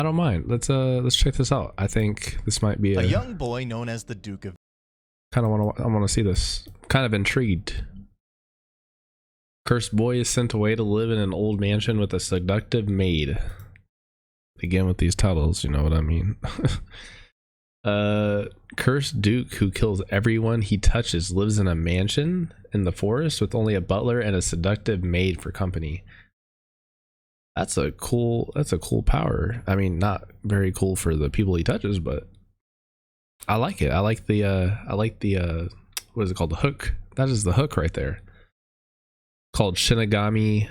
I don't mind. Let's check this out. I think this might be A young boy known as the Duke of... I want to see this. Kind of intrigued. Cursed boy is sent away to live in an old mansion with a seductive maid. Again with these titles, you know what I mean. Cursed duke who kills everyone he touches lives in a mansion in the forest with only a butler and a seductive maid for company. That's a cool power. I mean, not very cool for the people he touches, but I like it. I like the what is it called? The hook. That is the hook right there. Called Shinigami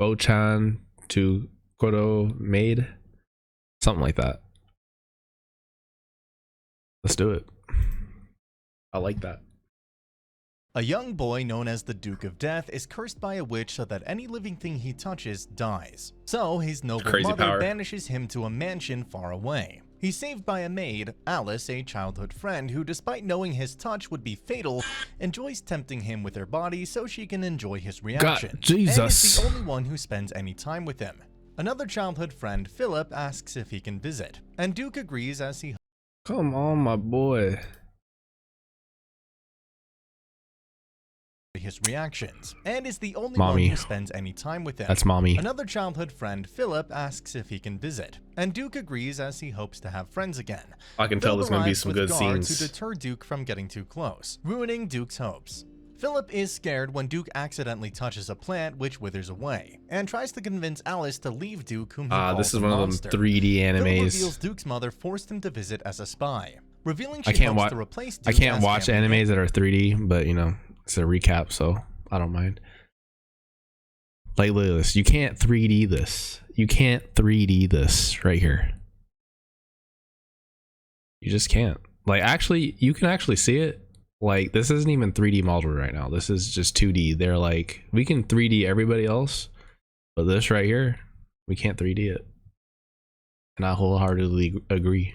Bocchan to Kuro Maid. Something like that. Let's do it. I like that. A young boy known as the Duke of Death is cursed by a witch so that any living thing he touches dies. So his noble mother banishes him to a mansion far away. He's saved by a maid, Alice, a childhood friend who, despite knowing his touch would be fatal, enjoys tempting him with her body so she can enjoy his reaction. God, Jesus. And is the only one who spends any time with him. Another childhood friend, Philip, asks if he can visit, and Duke agrees as he... Come on, my boy. His reactions, and is the only one who spends any time with him. That's mommy. Another childhood friend, Philip, asks if he can visit, and Duke agrees as he hopes to have friends again. I can tell there's going to be some good scenes. To deter Duke from getting too close, ruining Duke's hopes. Philip is scared when Duke accidentally touches a plant which withers away, and tries to convince Alice to leave Duke, whom he calls this is a one monster. of them 3D animes. Philip reveals Duke's mother forced him to visit as a spy, revealing she hopes to replace Duke. I can't watch animes that are 3D, but you know, it's a recap, so I don't mind. Like, look at this. You can't 3D this. You can't 3D this right here. You just can't. Like, actually, you can actually see it. Like, this isn't even 3D modeled right now. This is just 2D. They're like, we can 3D everybody else, but this right here, we can't 3D it. And I wholeheartedly agree.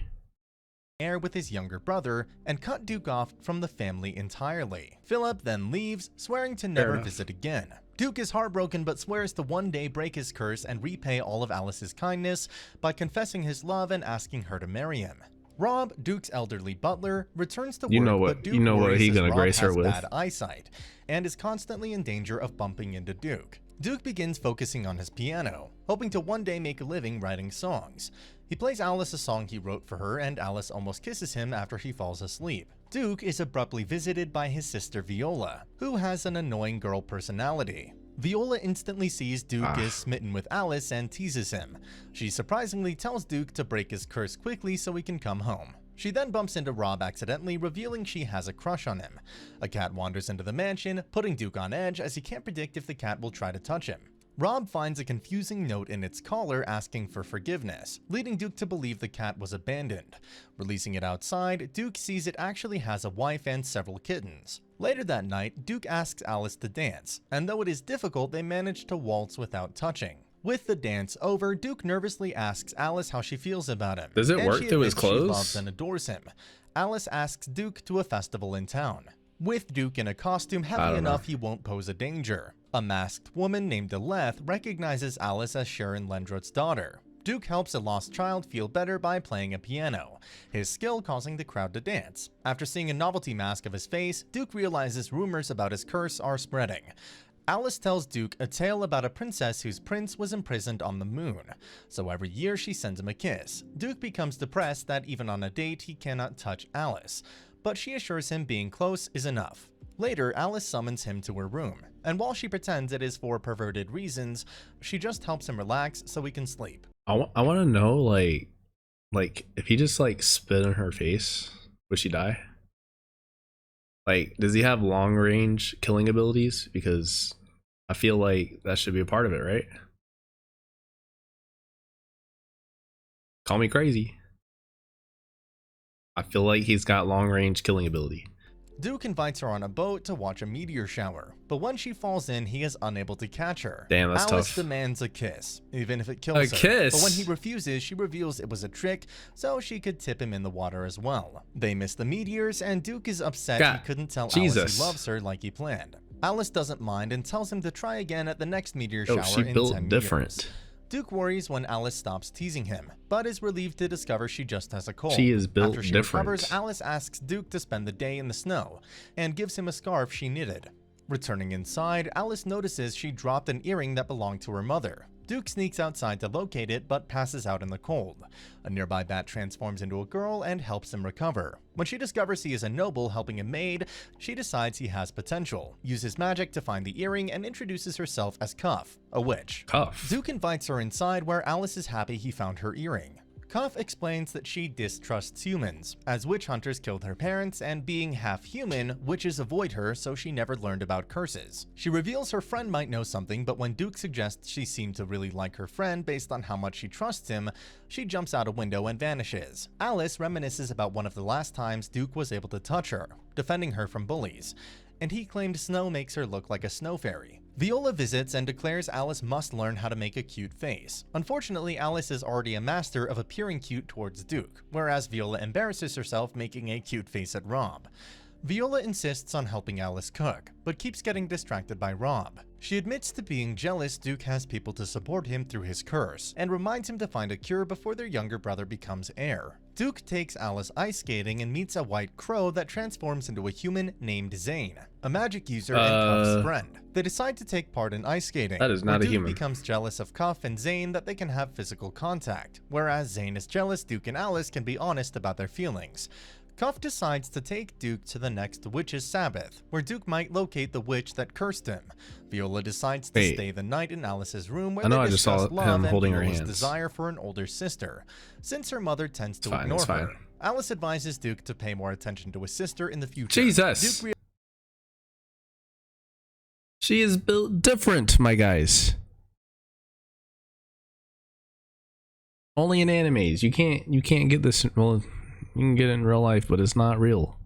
With his younger brother and cut Duke off from the family entirely. Philip then leaves, swearing to never visit again. Duke is heartbroken but swears to one day break his curse and repay all of Alice's kindness by confessing his love and asking her to marry him. Rob, Duke's elderly butler, returns to work, but Duke worries he's gonna grace her with bad eyesight and is constantly in danger of bumping into Duke. Duke begins focusing on his piano, hoping to one day make a living writing songs. He plays Alice a song he wrote for her, and Alice almost kisses him after he falls asleep. Duke is abruptly visited by his sister Viola, who has an annoying girl personality. Viola instantly sees Duke is smitten with Alice and teases him. She surprisingly tells Duke to break his curse quickly so he can come home. She then bumps into Rob accidentally, revealing she has a crush on him. A cat wanders into the mansion, putting Duke on edge as he can't predict if the cat will try to touch him. Rob finds a confusing note in its collar asking for forgiveness, leading Duke to believe the cat was abandoned. Releasing it outside, Duke sees it actually has a wife and several kittens. Later that night, Duke asks Alice to dance, and though it is difficult, they manage to waltz without touching. With the dance over, Duke nervously asks Alice how she feels about him. Does it work through his clothes? She loves and adores him. Alice asks Duke to a festival in town. With Duke in a costume heavy enough he won't pose a danger. A masked woman named Aleth recognizes Alice as Sharon Lendrot's daughter. Duke helps a lost child feel better by playing a piano, his skill causing the crowd to dance. After seeing a novelty mask of his face, Duke realizes rumors about his curse are spreading. Alice tells Duke a tale about a princess whose prince was imprisoned on the moon, so every year she sends him a kiss. Duke becomes depressed that even on a date he cannot touch Alice, but she assures him being close is enough. Later, Alice summons him to her room, and while she pretends it is for perverted reasons, she just helps him relax so he can sleep. I want to know, like if he just like spit in her face, would she die? Like, does he have long range killing abilities? Because I feel like that should be a part of it, right? Call me crazy. I feel like he's got long range killing ability. Duke invites her on a boat to watch a meteor shower, but when she falls in, he is unable to catch her. Damn, that's Alice tough. demands a kiss, even if it kills her. A kiss? But when he refuses, she reveals it was a trick, so she could tip him in the water as well. They miss the meteors, and Duke is upset he couldn't tell Alice he loves her like he planned. Alice doesn't mind and tells him to try again at the next meteor shower in 10 years. Duke worries when Alice stops teasing him, but is relieved to discover she just has a cold. She is built After she different. recovers, Alice asks Duke to spend the day in the snow and gives him a scarf she knitted. Returning inside, Alice notices she dropped an earring that belonged to her mother. Duke sneaks outside to locate it, but passes out in the cold. A nearby bat transforms into a girl and helps him recover. When she discovers he is a noble helping a maid, she decides he has potential, uses magic to find the earring, and introduces herself as Cuff, a witch. Cuff. Duke invites her inside, where Alice is happy he found her earring. Cuff explains that she distrusts humans, as witch hunters killed her parents, and being half human, witches avoid her, so she never learned about curses. She reveals her friend might know something, but when Duke suggests she seemed to really like her friend based on how much she trusts him, she jumps out a window and vanishes. Alice reminisces about one of the last times Duke was able to touch her, defending her from bullies, and he claimed snow makes her look like a snow fairy. Viola visits and declares Alice must learn how to make a cute face. Unfortunately, Alice is already a master of appearing cute towards Duke, whereas Viola embarrasses herself making a cute face at Rob. Viola insists on helping Alice cook, but keeps getting distracted by Rob. She admits to being jealous Duke has people to support him through his curse, and reminds him to find a cure before their younger brother becomes heir. Duke takes Alice ice skating and meets a white crow that transforms into a human named Zane, a magic user and Cuff's friend. They decide to take part in ice skating. That is not a Duke human. becomes jealous of Cuff and Zane that they can have physical contact, whereas Zane is jealous Duke and Alice can be honest about their feelings. Cuff decides to take Duke to the next witch's sabbath, where Duke might locate the witch that cursed him. Viola decides to stay the night in Alice's room, where they discuss love and Viola's desire for an older sister, since her mother tends to ignore her. Alice advises Duke to pay more attention to his sister in the future. Jesus! She is built different, my guys. Only in animes. You can't get this. Well, you can get it in real life, but it's not real.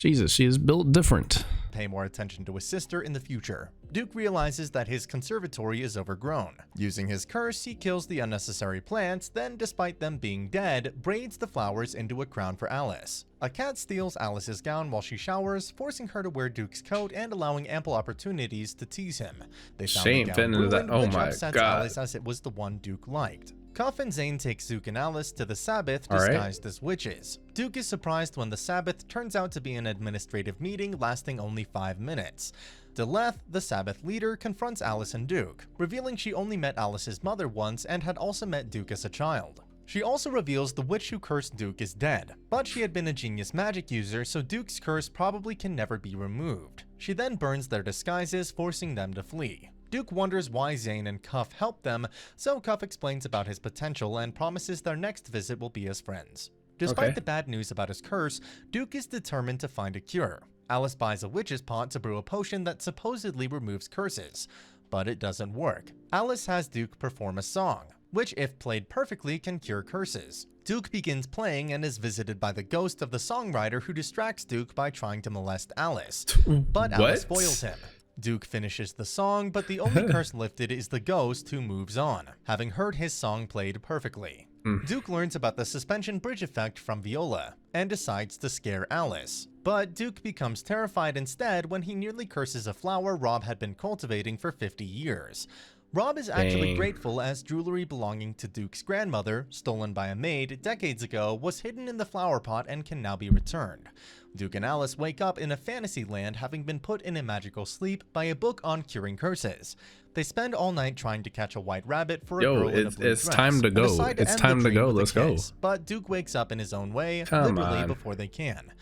Jesus, she is built different. Pay more attention to his sister in the future. Duke realizes that his conservatory is overgrown. Using his curse, he kills the unnecessary plants, then, despite them being dead, braids the flowers into a crown for Alice. A cat steals Alice's gown while she showers, forcing her to wear Duke's coat and allowing ample opportunities to tease him. They found the gown ruined, which upsets Alice as it was the one Duke liked. Cuff and Zane take Duke and Alice to the Sabbath disguised as witches. Duke is surprised when the Sabbath turns out to be an administrative meeting lasting only 5 minutes. Deleth, the Sabbath leader, confronts Alice and Duke, revealing she only met Alice's mother once and had also met Duke as a child. She also reveals the witch who cursed Duke is dead, but she had been a genius magic user, so Duke's curse probably can never be removed. She then burns their disguises, forcing them to flee. Duke wonders why Zane and Cuff helped them, so Cuff explains about his potential and promises their next visit will be as friends. Despite the bad news about his curse, Duke is determined to find a cure. Alice buys a witch's pot to brew a potion that supposedly removes curses, but it doesn't work. Alice has Duke perform a song, which if played perfectly can cure curses. Duke begins playing and is visited by the ghost of the songwriter who distracts Duke by trying to molest Alice, but Alice foils him. Duke finishes the song, but the only curse lifted is the ghost, who moves on, having heard his song played perfectly. Duke learns about the suspension bridge effect from Viola, and decides to scare Alice. But Duke becomes terrified instead when he nearly curses a flower Rob had been cultivating for 50 years. Rob is actually grateful, as jewelry belonging to Duke's grandmother, stolen by a maid decades ago, was hidden in the flower pot and can now be returned. Duke and Alice wake up in a fantasy land, having been put in a magical sleep by a book on curing curses. They spend all night trying to catch a white rabbit for a girl in a blue dress. It's time to go. It's time to go. Let's go. But Duke wakes up in his own way, literally before they can.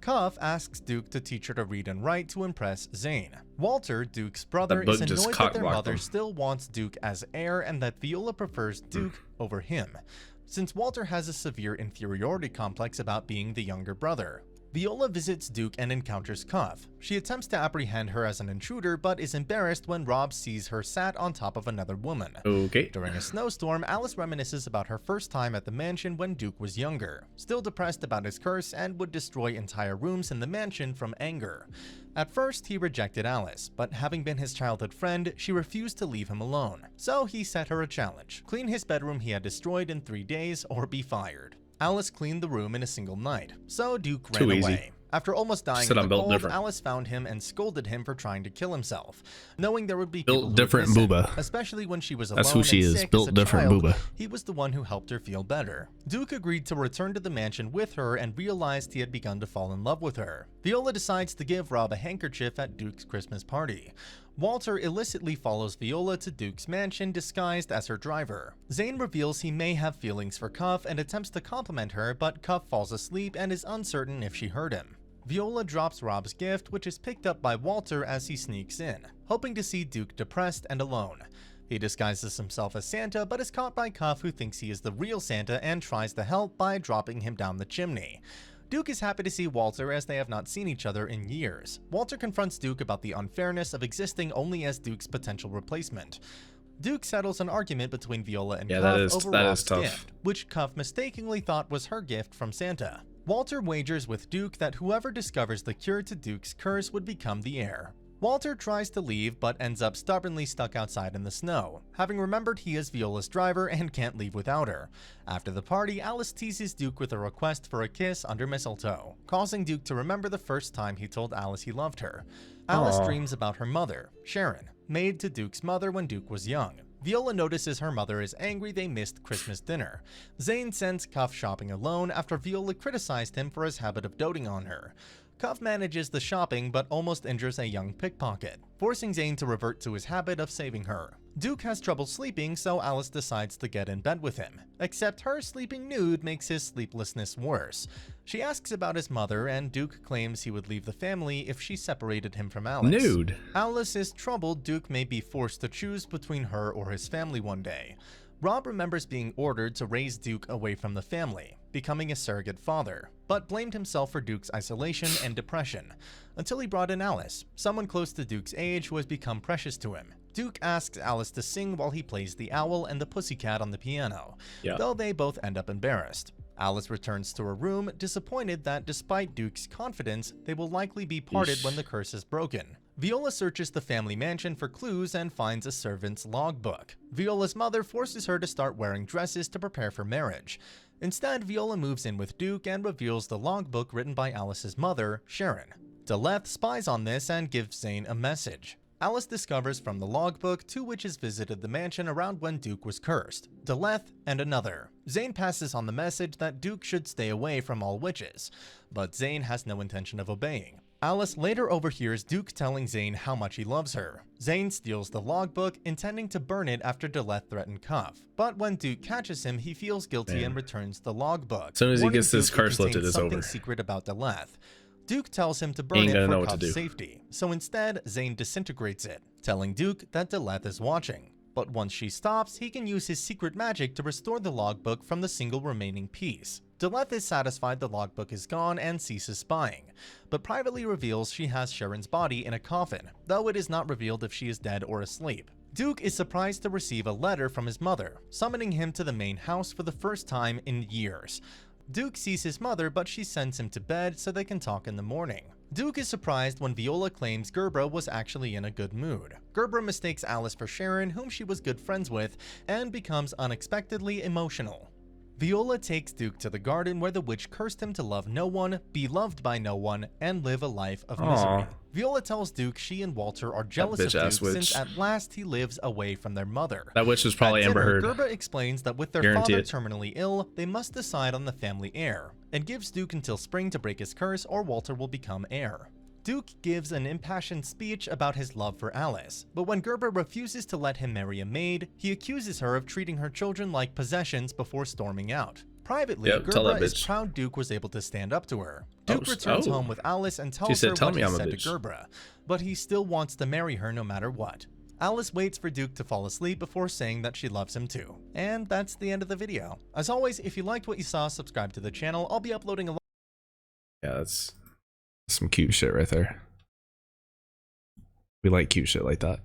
Cuff asks Duke to teach her to read and write to impress Zane. Walter, Duke's brother, is annoyed that their mother still wants Duke as heir and that Viola prefers Duke over him, since Walter has a severe inferiority complex about being the younger brother. Viola visits Duke and encounters Cuff. She attempts to apprehend her as an intruder, but is embarrassed when Rob sees her sat on top of another woman. During a snowstorm, Alice reminisces about her first time at the mansion when Duke was younger, still depressed about his curse and would destroy entire rooms in the mansion from anger. At first, he rejected Alice, but having been his childhood friend, she refused to leave him alone. So he set her a challenge: clean his bedroom he had destroyed in 3 days or be fired. Alice cleaned the room in a single night, so Duke ran away. After almost dying Said in I'm the built cold, different. Alice found him and scolded him for trying to kill himself, knowing there would be Built people who different would miss him, booba. especially when she was alone That's who she and is. sick Built as a different child. booba. He was the one who helped her feel better. Duke agreed to return to the mansion with her and realized he had begun to fall in love with her. Viola decides to give Rob a handkerchief at Duke's Christmas party. Walter illicitly follows Viola to Duke's mansion disguised as her driver. Zane reveals he may have feelings for Cuff and attempts to compliment her, but Cuff falls asleep and is uncertain if she heard him. Viola drops Rob's gift, which is picked up by Walter as he sneaks in, hoping to see Duke depressed and alone. He disguises himself as Santa, but is caught by Cuff, who thinks he is the real Santa and tries to help by dropping him down the chimney. Duke is happy to see Walter as they have not seen each other in years. Walter confronts Duke about the unfairness of existing only as Duke's potential replacement. Duke settles an argument between Viola and Cuff over Rob's gift, which Cuff mistakenly thought was her gift from Santa. Walter wagers with Duke that whoever discovers the cure to Duke's curse would become the heir. Walter tries to leave but ends up stubbornly stuck outside in the snow, having remembered he is Viola's driver and can't leave without her. After the party, Alice teases Duke with a request for a kiss under mistletoe, causing Duke to remember the first time he told Alice he loved her. Alice dreams about her mother, Sharon, maid to Duke's mother when Duke was young. Viola notices her mother is angry they missed Christmas dinner. Zane sends Cuff shopping alone after Viola criticized him for his habit of doting on her. Cuff manages the shopping but almost injures a young pickpocket, forcing Zane to revert to his habit of saving her. Duke has trouble sleeping, so Alice decides to get in bed with him, except her sleeping nude makes his sleeplessness worse. She asks about his mother, and Duke claims he would leave the family if she separated him from Alice. Nude. Alice is troubled Duke may be forced to choose between her or his family one day. Rob remembers being ordered to raise Duke away from the family, becoming a surrogate father, but blamed himself for Duke's isolation and depression, until he brought in Alice, someone close to Duke's age who has become precious to him. Duke asks Alice to sing while he plays the owl and the pussycat on the piano, though they both end up embarrassed. Alice returns to her room, disappointed that despite Duke's confidence, they will likely be parted when the curse is broken. Viola searches the family mansion for clues and finds a servant's logbook. Viola's mother forces her to start wearing dresses to prepare for marriage. Instead, Viola moves in with Duke and reveals the logbook written by Alice's mother, Sharon. Deleth spies on this and gives Zane a message. Alice discovers from the logbook 2 witches visited the mansion around when Duke was cursed, Deleth and another. Zane passes on the message that Duke should stay away from all witches, but Zane has no intention of obeying. Alice later overhears Duke telling Zane how much he loves her. Zane steals the logbook, intending to burn it after Deleth threatened Cuff, but when Duke catches him, he feels guilty and returns the logbook. As soon as he gets this Duke curse lifted, it's something over. secret about Deleth. Duke tells him to burn it for Cuff's safety, so instead, Zane disintegrates it, telling Duke that Deleth is watching. But once she stops, he can use his secret magic to restore the logbook from the single remaining piece. Deleth is satisfied the logbook is gone and ceases spying, but privately reveals she has Sharon's body in a coffin, though it is not revealed if she is dead or asleep. Duke is surprised to receive a letter from his mother, summoning him to the main house for the first time in years. Duke sees his mother, but she sends him to bed so they can talk in the morning. Duke is surprised when Viola claims Gerbera was actually in a good mood. Gerbera mistakes Alice for Sharon, whom she was good friends with, and becomes unexpectedly emotional. Viola takes Duke to the garden where the witch cursed him to love no one, be loved by no one, and live a life of misery. Viola tells Duke she and Walter are jealous of Duke since at last he lives away from their mother. That witch was probably Amber Heard. Gerbera explains that with their father terminally ill, they must decide on the family heir, and gives Duke until spring to break his curse or Walter will become heir. Duke gives an impassioned speech about his love for Alice, but when Gerbera refuses to let him marry a maid, he accuses her of treating her children like possessions before storming out. Privately, Gerbera is proud Duke was able to stand up to her. Duke returns home with Alice and tells her what he said to Gerbera, but he still wants to marry her no matter what. Alice waits for Duke to fall asleep before saying that she loves him too. And that's the end of the video. As always, if you liked what you saw, subscribe to the channel. I'll be uploading a lot. Yeah, that's some cute shit right there. We like cute shit like that.